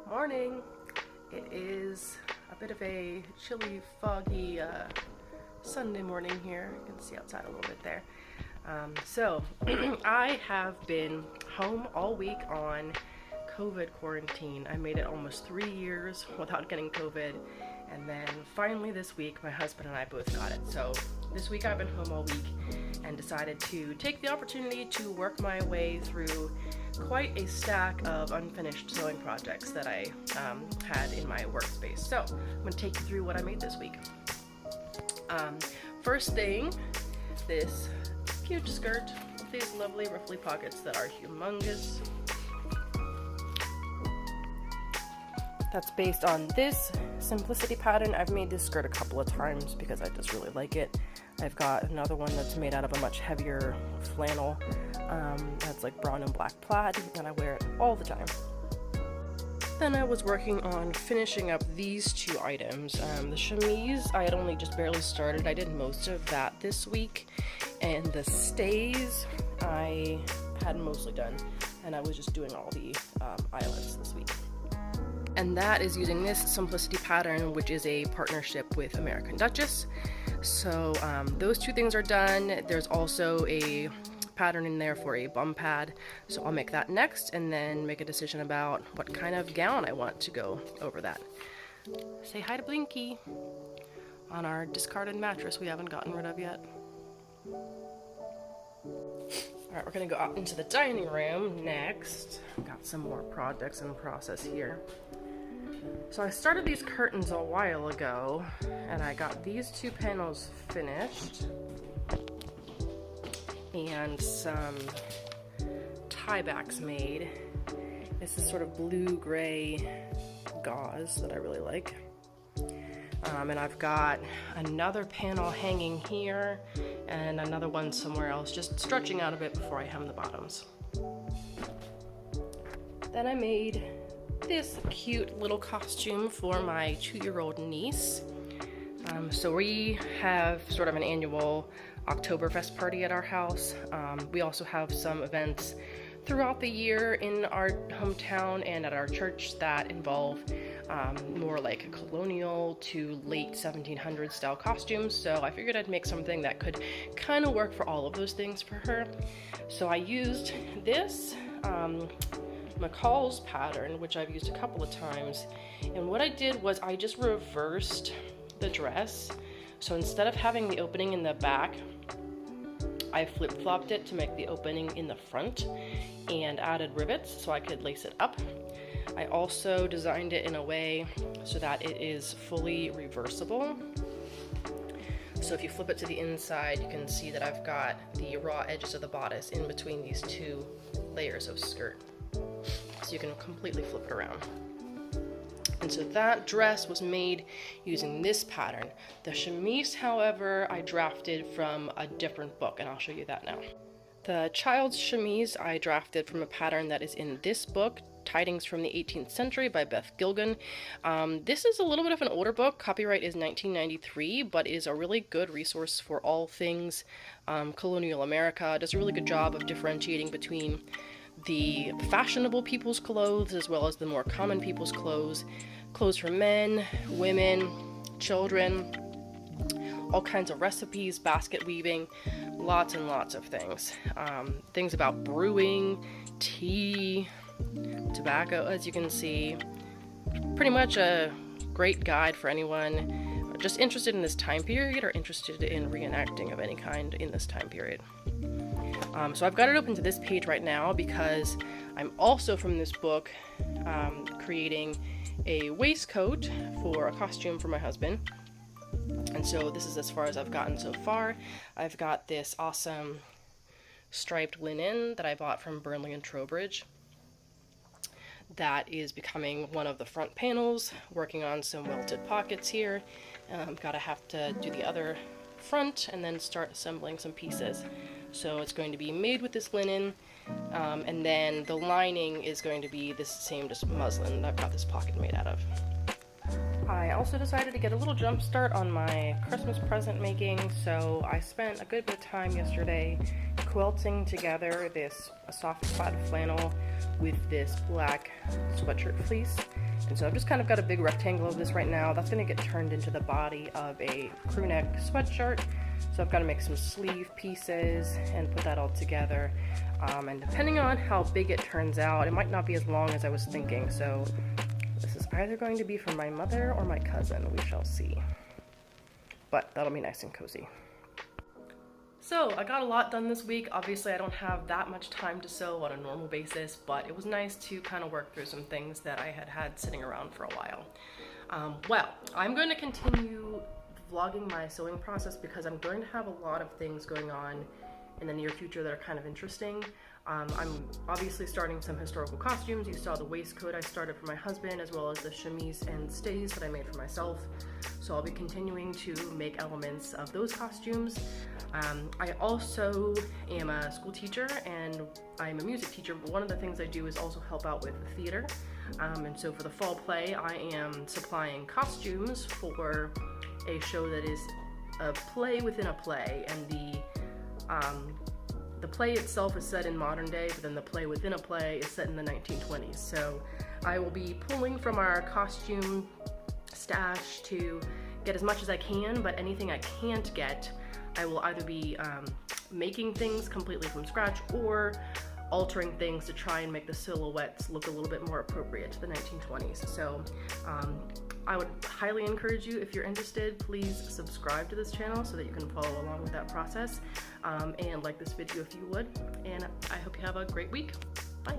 Morning. It is a bit of a chilly, foggy Sunday morning here. You can see outside a little bit there. I have been home all week on COVID quarantine. I made it almost 3 years without getting COVID, and then finally this week my husband and I both got it. So this week I've been home all week and decided to take the opportunity to work my way through quite a stack of unfinished sewing projects that I had in my workspace. So I'm going to take you through what I made this week. First thing, this cute skirt with these lovely ruffly pockets that are humongous. That's based on this simplicity pattern. I've made this skirt a couple of times because I just really like it. I've got another one that's made out of a much heavier flannel that's like brown and black plaid, and I wear it all the time. Then I was working on finishing up these two items. The chemise, I had only just barely started. I did most of that this week, and the stays I had mostly done, and I was just doing all the eyelets this week. And that is using this simplicity pattern, which is a partnership with American Duchess. So those two things are done. There's also a pattern in there for a bum pad, so I'll make that next and then make a decision about what kind of gown I want to go over that. Say hi to Blinky on our discarded mattress we haven't gotten rid of yet. Alright, we're gonna go out into the dining room next. Got some more projects in process here. So I started these curtains a while ago, and I got these two panels finished and some tiebacks made. This is sort of blue-gray gauze that I really like. And I've got another panel hanging here and another one somewhere else, just stretching out a bit before I hem the bottoms. Then I made this cute little costume for my 2-year-old niece. So we have sort of an annual Oktoberfest party at our house. We also have some events throughout the year in our hometown and at our church that involve more like colonial to late 1700s style costumes. So I figured I'd make something that could kind of work for all of those things for her. So I used this McCall's pattern, which I've used a couple of times, and what I did was I just reversed the dress. So instead of having the opening in the back, I flip-flopped it to make the opening in the front and added rivets so I could lace it up. I also designed it in a way so that it is fully reversible. So if you flip it to the inside, you can see that I've got the raw edges of the bodice in between these two layers of skirt. So you can completely flip it around. And so that dress was made using this pattern. The chemise, however, I drafted from a different book, and I'll show you that now. The Childs Chemise I drafted from a pattern that is in this book, Tidings from the 18th Century by Beth Gilgan. This is a little bit of an older book. Copyright is 1993, but is a really good resource for all things colonial America. It does a really good job of differentiating between the fashionable people's clothes as well as the more common people's clothes for men, women, children, all kinds of recipes, basket weaving, lots and lots of things. Things about brewing, tea, tobacco, as you can see. Pretty much a great guide for anyone just interested in this time period or interested in reenacting of any kind in this time period. So I've got it open to this page right now because I'm also from this book creating a waistcoat for a costume for my husband. And so this is as far as I've gotten so far. I've got this awesome striped linen that I bought from Burnley and Trowbridge that is becoming one of the front panels, working on some welted pockets here. Gotta have to do the other front and then start assembling some pieces. So it's going to be made with this linen, and then the lining is going to be this same just muslin that I've got this pocket made out of. I also decided to get a little jump start on my Christmas present making, so I spent a good bit of time yesterday quilting together this soft plaid flannel with this black sweatshirt fleece. And so I've just kind of got a big rectangle of this right now. That's gonna get turned into the body of a crew neck sweatshirt. So I've got to make some sleeve pieces and put that all together. And depending on how big it turns out, it might not be as long as I was thinking. So this is either going to be for my mother or my cousin. We shall see. But that'll be nice and cozy. So I got a lot done this week. Obviously I don't have that much time to sew on a normal basis, but it was nice to kind of work through some things that I had sitting around for a while. Well, I'm going to continue vlogging my sewing process because I'm going to have a lot of things going on in the near future that are kind of interesting. I'm obviously starting some historical costumes. You saw the waistcoat I started for my husband, as well as the chemise and stays that I made for myself. So I'll be continuing to make elements of those costumes. I also am a school teacher and I'm a music teacher, but one of the things I do is also help out with the theater. And so for the fall play, I am supplying costumes for a show that is a play within a play, and the play itself is set in modern day, but then the play within a play is set in the 1920s. So I will be pulling from our costume stash to get as much as I can, but anything I can't get, I will either be making things completely from scratch or altering things to try and make the silhouettes look a little bit more appropriate to the 1920s. So I would highly encourage you, if you're interested, please subscribe to this channel so that you can follow along with that process, and like this video if you would, and I hope you have a great week. Bye.